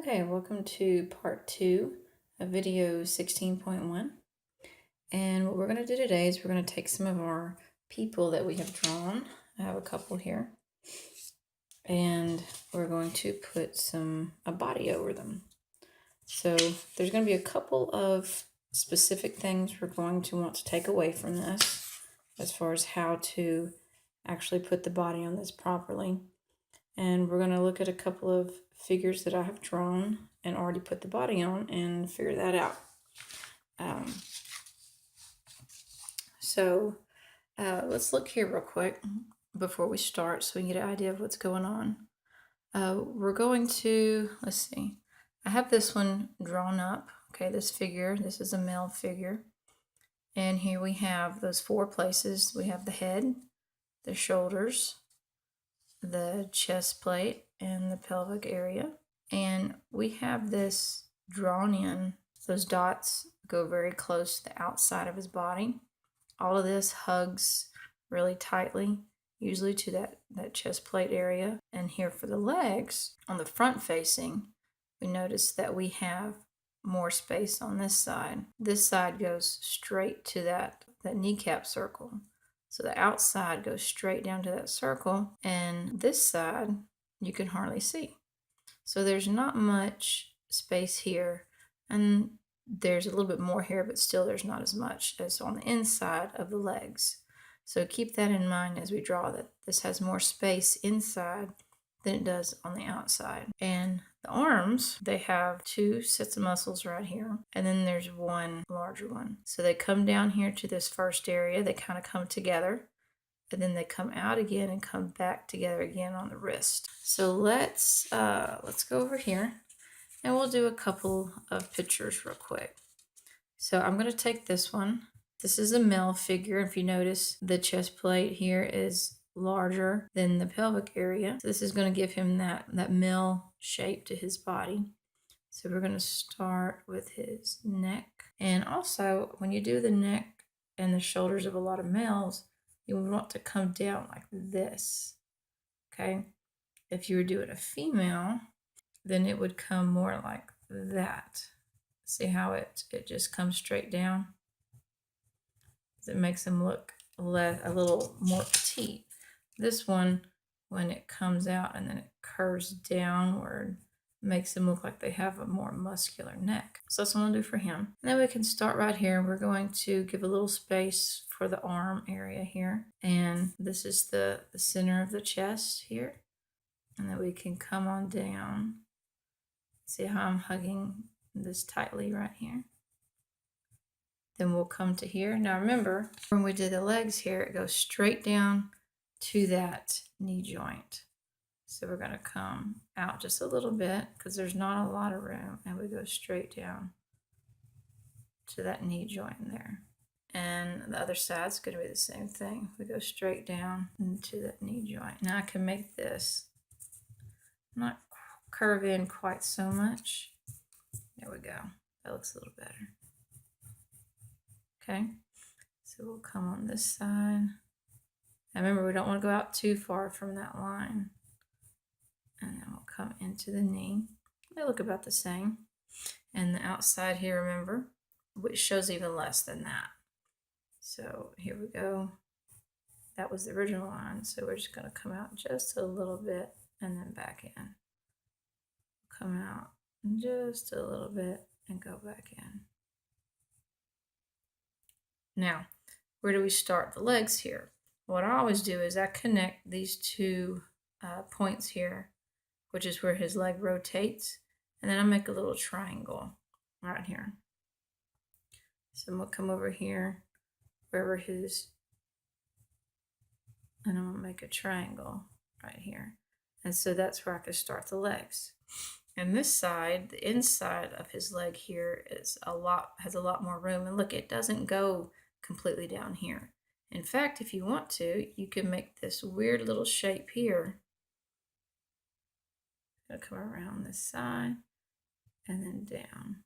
Okay, welcome to part 2 of video 16.1. And what we're going to do today is we're going to take some of our people that we have drawn. I have a couple here. And we're going to put a body over them. So there's going to be a couple of specific things we're going to want to take away from this as far as how to actually put the body on this properly. And we're going to look at a couple of figures that I have drawn and already put the body on and figure that out. Let's look here real quick before we start so we can get an idea of what's going on. We're going to, let's see, I have this one drawn up. Okay, this figure, this is a male figure. And here we have those 4 places. We have the head, the shoulders, the chest plate, and the pelvic area. And we have this drawn in. Those dots go very close to the outside of his body. All of this hugs really tightly, usually to that chest plate area. And here for the legs, on the front facing, we notice that we have more space on this side. This side goes straight to that kneecap circle. So the outside goes straight down to that circle, and this side you can hardly see. So there's not much space here, and there's a little bit more here, but still there's not as much as on the inside of the legs. So keep that in mind as we draw that this has more space inside than it does on the outside. And the arms, they have 2 sets of muscles right here, and then there's one larger one. So they come down here to this first area, they kind of come together, and then they come out again and come back together again on the wrist. So let's go over here and we'll do a couple of pictures real quick. So I'm going to take this one. This is a male figure. If you notice, the chest plate here is larger than the pelvic area. So this is going to give him that male shape to his body. So we're going to start with his neck. And also, when you do the neck and the shoulders of a lot of males, you would want to come down like this. Okay? If you were doing a female, then it would come more like that. See how it just comes straight down? It makes them look a little more petite. This one, when it comes out and then it curves downward, makes them look like they have a more muscular neck. So that's what I'm going to do for him. And then we can start right here. We're going to give a little space for the arm area here. And this is the center of the chest here. And then we can come on down. See how I'm hugging this tightly right here? Then we'll come to here. Now remember, when we did the legs here, it goes straight down to that knee joint. So we're going to come out just a little bit because there's not a lot of room, and we go straight down to that knee joint there. And the other side's going to be the same thing. We go straight down into that knee joint. Now I can make this not curve in quite so much. There we go. That looks a little better. Okay, so we'll come on this side. Now remember, we don't want to go out too far from that line. And then we'll come into the knee. They look about the same. And the outside here, remember, which shows even less than that. So here we go. That was the original line. So we're just going to come out just a little bit and then back in. Come out just a little bit and go back in. Now, where do we start the legs here? What I always do is I connect these 2 points here, which is where his leg rotates, and then I make a little triangle right here. So I'm going to come over here, wherever his, and I'm going to make a triangle right here. And so that's where I can start the legs. And this side, the inside of his leg here has a lot more room. And look, it doesn't go completely down here. In fact, if you want to, you can make this weird little shape here. It'll come around this side and then down.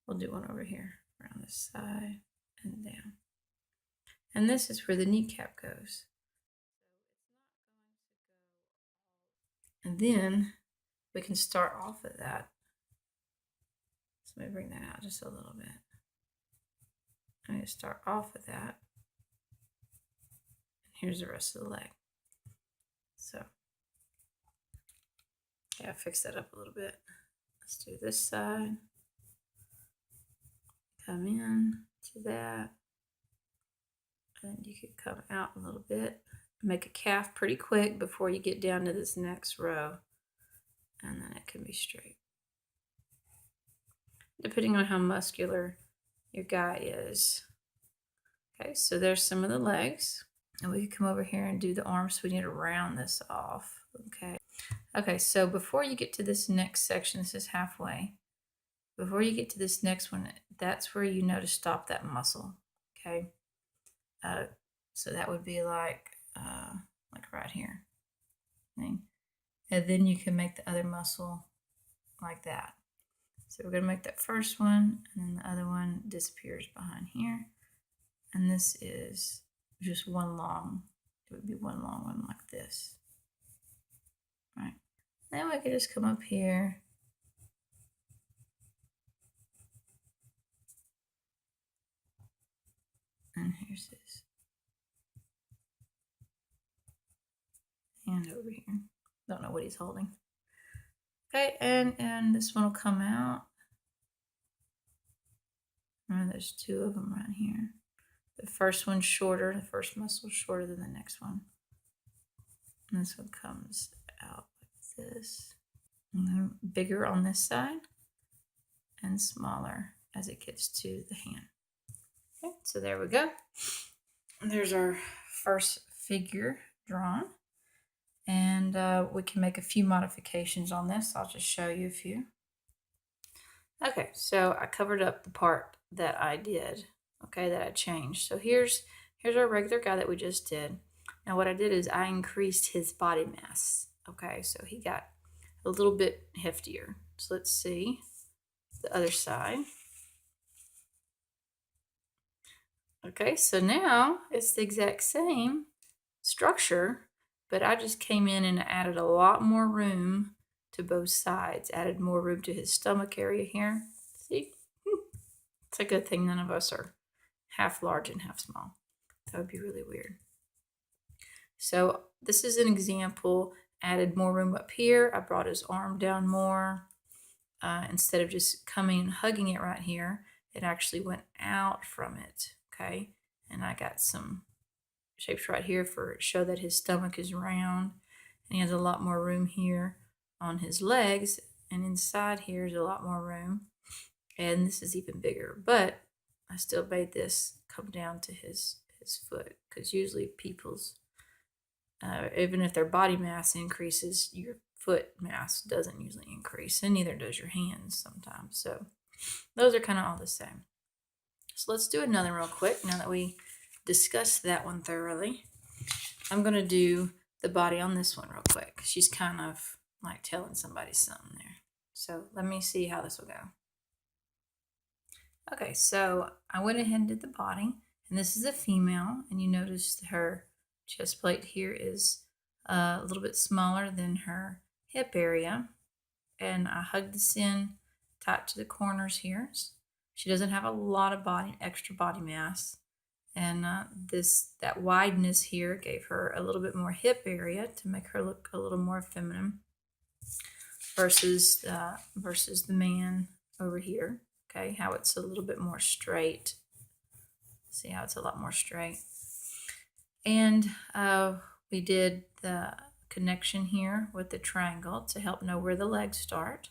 We'll do one over here, around this side and down. And this is where the kneecap goes. And then we can start off at that. So let me bring that out just a little bit. I'm going to start off with that. Here's the rest of the leg. So, yeah, fix that up a little bit. Let's do this side. Come in to that. And you could come out a little bit. Make a calf pretty quick before you get down to this next row. And then it can be straight. Depending on how muscular your guy is. Okay, so there's some of the legs. And we can come over here and do the arms. So we need to round this off. Okay. Okay, so before you get to this next section, this is halfway. Before you get to this next one, that's where you know to stop that muscle. Okay. So that would be like right here. Okay. And then you can make the other muscle like that. So we're going to make that first one, and then the other one disappears behind here. And this is just one long, it would be one long one like this. Right. Then we can just come up here. And here's this. And over here. Don't know what he's holding. Okay, and this one will come out. Remember, there's two of them right here. The first one's shorter. The first muscle is shorter than the next one. And this one comes out like this. And then bigger on this side and smaller as it gets to the hand. Okay, so there we go. And there's our first figure drawn. And we can make a few modifications on this. I'll just show you a few. Okay, so I covered up the part that I did, okay, that I changed. So here's our regular guy that we just did. Now what I did is I increased his body mass, okay, so he got a little bit heftier. So let's see the other side. Okay, so now it's the exact same structure, but I just came in and added a lot more room to both sides, added more room to his stomach area here. See? It's a good thing none of us are half large and half small. That would be really weird. So this is an example. Added more room up here. I brought his arm down more. Instead of just coming and hugging it right here, it actually went out from it, okay? And I got some shapes right here for show that his stomach is round. And he has a lot more room here on his legs. And inside here is a lot more room. And this is even bigger. But I still made this come down to his foot. Because usually people's, even if their body mass increases, your foot mass doesn't usually increase. And neither does your hands sometimes. So those are kind of all the same. So let's do another real quick now that we discussed that one thoroughly. I'm going to do the body on this one real quick. She's kind of like telling somebody something there. So let me see how this will go. Okay, so I went ahead and did the body. And this is a female. And you notice her chest plate here is a little bit smaller than her hip area. And I hugged this in tight to the corners here. She doesn't have a lot of extra body mass. And that wideness here gave her a little bit more hip area to make her look a little more feminine versus the man over here. Okay, how it's a little bit more straight. See how it's a lot more straight. And we did the connection here with the triangle to help know where the legs start.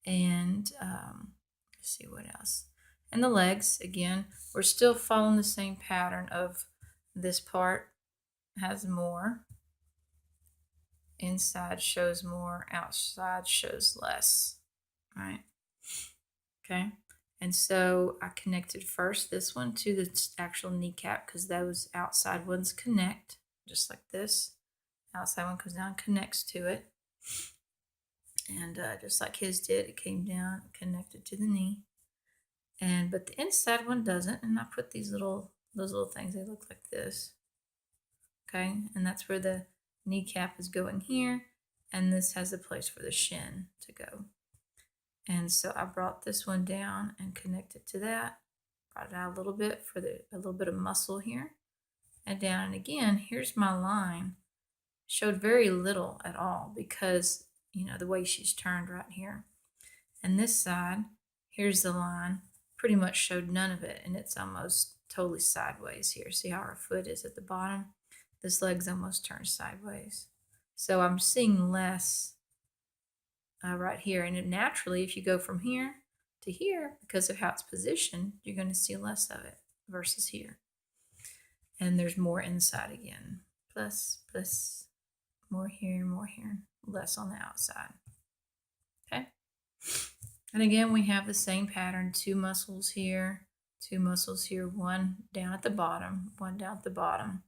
And let's see what else. And the legs, again, we're still following the same pattern of this part has more. Inside shows more, outside shows less, right? Okay, and so I connected first this one to the actual kneecap because those outside ones connect, just like this. Outside one comes down, connects to it. And just like his did, it came down, connected to the knee. But the inside one doesn't, and I put those little things, they look like this. Okay, and that's where the kneecap is going here, and this has a place for the shin to go. And so I brought this one down and connected to that, brought it out a little bit for a little bit of muscle here, and down. And again, here's my line. Showed very little at all because, you know, the way she's turned right here. And this side, here's the line, pretty much showed none of it, and it's almost totally sideways here. See how her foot is at the bottom? This leg's almost turned sideways. So I'm seeing less right here. And naturally, if you go from here to here, because of how it's positioned, you're going to see less of it versus here. And there's more inside again. Plus, more here, less on the outside. Okay. And again, we have the same pattern, 2 muscles here, 2 muscles here, 1 down at the bottom, 1 down at the bottom.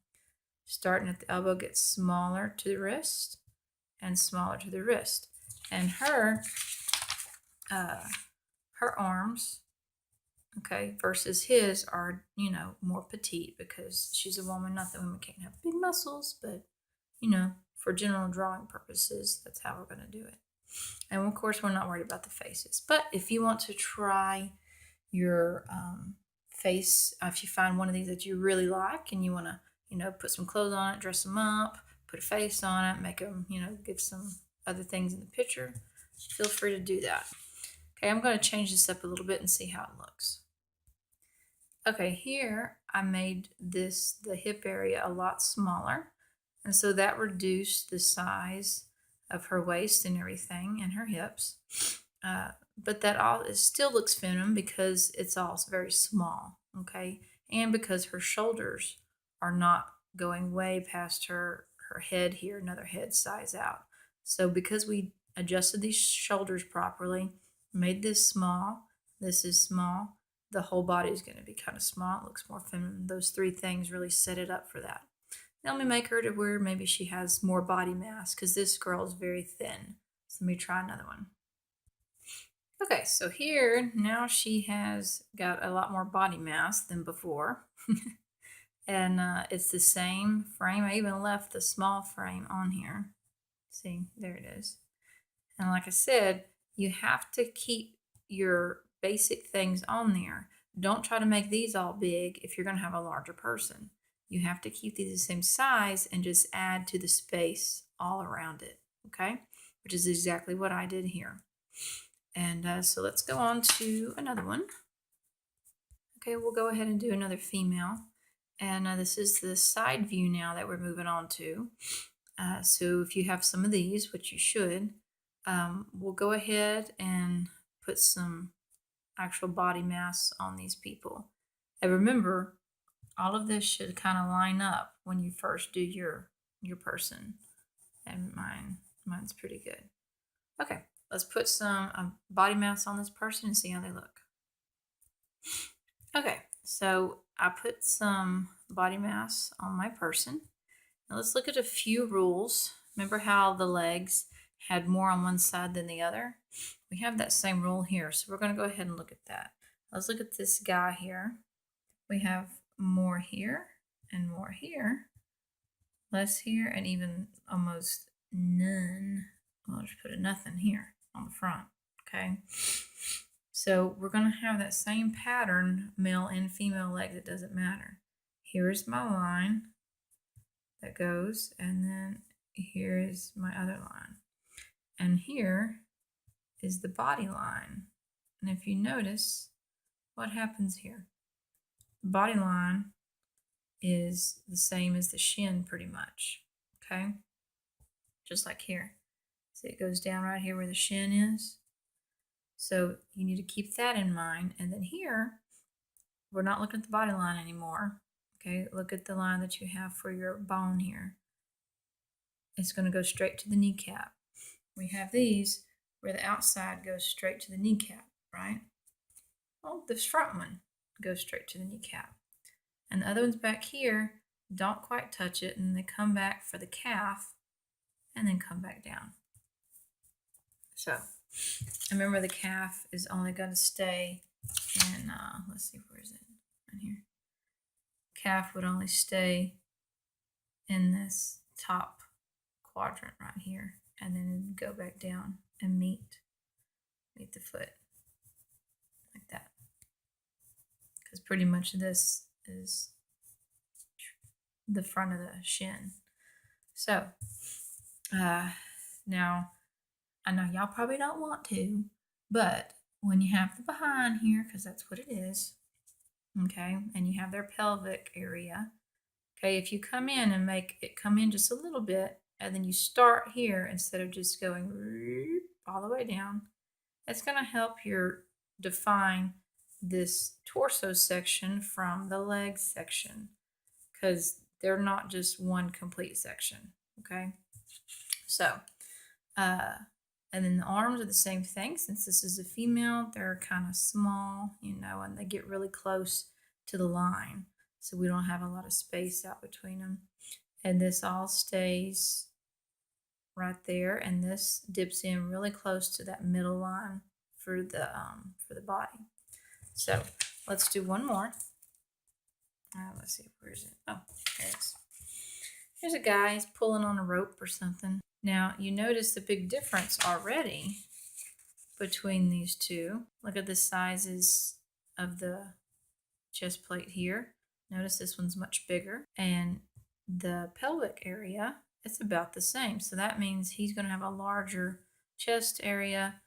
Starting at the elbow gets smaller to the wrist and smaller to the wrist. And her arms, okay, versus his are, you know, more petite because she's a woman. Not that women can't have big muscles, but, you know, for general drawing purposes, that's how we're going to do it. And of course, we're not worried about the faces. But if you want to try your face, if you find one of these that you really like and you want to, you know, put some clothes on it, dress them up, put a face on it, make them, you know, give some other things in the picture, feel free to do that. Okay, I'm going to change this up a little bit and see how it looks. Okay, here I made the hip area a lot smaller, and so that reduced the size of her waist and everything and her hips. But it still looks feminine because it's all very small, okay? And because her shoulders are not going way past her head here, another head size out. So because we adjusted these shoulders properly, made this small, this is small, the whole body is going to be kind of small. It looks more feminine. Those 3 things really set it up for that. Now let me make her to where maybe she has more body mass because this girl is very thin. So let me try another one. Okay, so here now she has got a lot more body mass than before. And it's the same frame. I even left the small frame on here. See, there it is. And like I said, you have to keep your basic things on there. Don't try to make these all big if you're going to have a larger person. You have to keep these the same size and just add to the space all around it, okay? Which is exactly what I did here. And so let's go on to another one. Okay, we'll go ahead and do another female. And this is the side view now that we're moving on to. So if you have some of these, which you should, we'll go ahead and put some actual body mass on these people. And remember, all of this should kind of line up when you first do your person. And mine's pretty good. Okay, let's put some body mass on this person and see how they look. Okay, so I put some body mass on my person. Now let's look at a few rules. Remember how the legs had more on one side than the other? We have that same rule here, so we're going to go ahead and look at that. Let's look at this guy here. We have more here and more here, less here, and even almost none. Well, I'll just put a nothing here on the front, okay? So we're going to have that same pattern, male and female legs, it doesn't matter. Here's my line that goes, and then here is my other line. And here is the body line. And if you notice, what happens here? The body line is the same as the shin pretty much, okay? Just like here. See, it goes down right here where the shin is. So you need to keep that in mind. And then here, we're not looking at the body line anymore. Okay, look at the line that you have for your bone here. It's going to go straight to the kneecap. We have these where the outside goes straight to the kneecap, right? Well, this front one goes straight to the kneecap. And the other ones back here don't quite touch it, and they come back for the calf and then come back down. So remember, the calf is only going to stay in, let's see, where is it? Right here. Calf would only stay in this top quadrant right here, and then go back down and meet the foot like that. Because pretty much this is the front of the shin. So now I know y'all probably don't want to, but when you have the behind here, because that's what it is, okay, and you have their pelvic area, okay, if you come in and make it come in just a little bit, and then you start here instead of just going all the way down, it's going to help you define this torso section from the leg section, because they're not just one complete section, okay? So, and then the arms are the same thing. Since this is a female, they're kind of small, you know, and they get really close to the line. So we don't have a lot of space out between them. And this all stays right there. And this dips in really close to that middle line for the body. So let's do one more. Let's see, where is it? Oh, there it is. Here's a guy, he's pulling on a rope or something. Now, you notice the big difference already between these two. Look at the sizes of the chest plate here. Notice this one's much bigger. And the pelvic area, it's about the same. So that means he's going to have a larger chest area,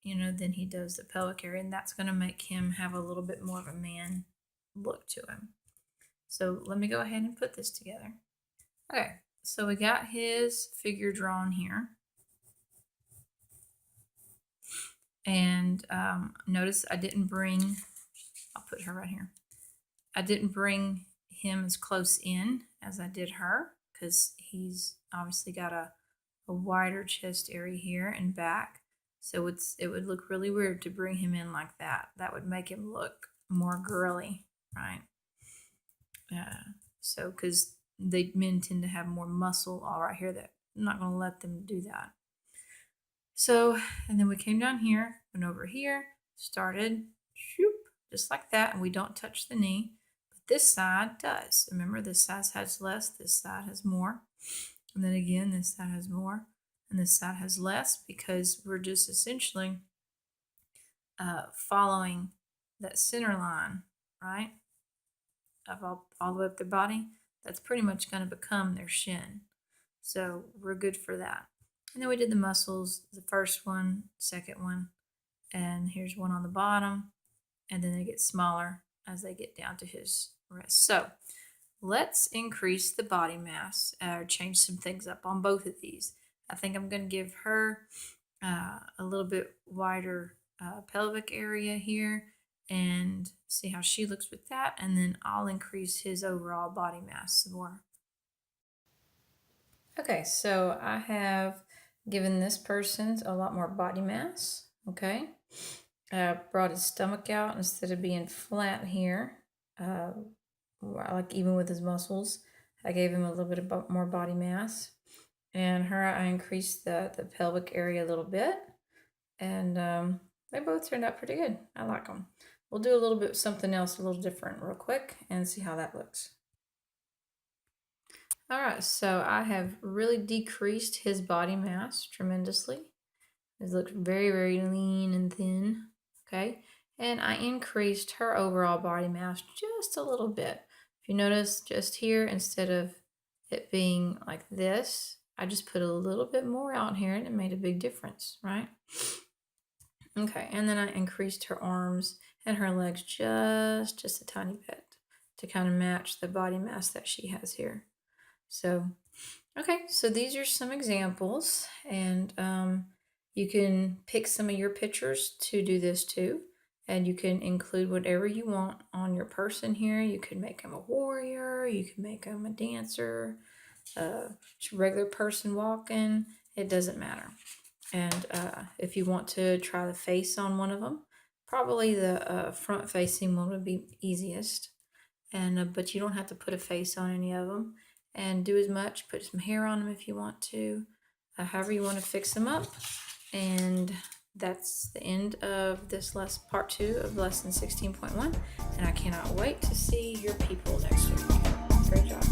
you know, than he does the pelvic area. And that's going to make him have a little bit more of a man look to him. So let me go ahead and put this together. Okay, so we got his figure drawn here. And notice I didn't bring, I'll put her right here. I didn't bring him as close in as I did her, because he's obviously got a wider chest area here and back. So it would look really weird to bring him in like that. That would make him look more girly, right? So because men tend to have more muscle all right here, that I'm not going to let them do that. So, and then we came down here, went over here, started, shoop, just like that, and we don't touch the knee. But this side does. Remember, this side has less, this side has more. And then again, this side has more, and this side has less, because we're just essentially following that center line, right, of all the way up their body. That's pretty much going to become their shin. So we're good for that. And then we did the muscles, the first one, second one, and here's one on the bottom, and then they get smaller as they get down to his wrist. So let's increase the body mass, or change some things up on both of these. I think I'm going to give her a little bit wider pelvic area here, and see how she looks with that, and then I'll increase his overall body mass some more. Okay, so I have given this person a lot more body mass, okay? Brought his stomach out instead of being flat here, like even with his muscles. I gave him a little bit more body mass. And her, I increased the pelvic area a little bit, and they both turned out pretty good. I like them. We'll do a little bit something else a little different real quick and see how that looks. All right, so I have really decreased his body mass tremendously. He looks very, very lean and thin, okay? And I increased her overall body mass just a little bit. If you notice, just here, instead of it being like this, I just put a little bit more out here, and it made a big difference, right? Okay, and then I increased her arms and her legs just a tiny bit to kind of match the body mass that she has here. So, okay, so these are some examples, and you can pick some of your pictures to do this too, and you can include whatever you want on your person here. You could make them a warrior, you could make them a dancer, just a regular person walking, it doesn't matter. And if you want to try the face on one of them, probably the front facing one would be easiest. And but you don't have to put a face on any of them. And do as much, put some hair on them if you want to, however you want to fix them up. And that's the end of this part 2 of lesson 16.1. And I cannot wait to see your people next week. Great job.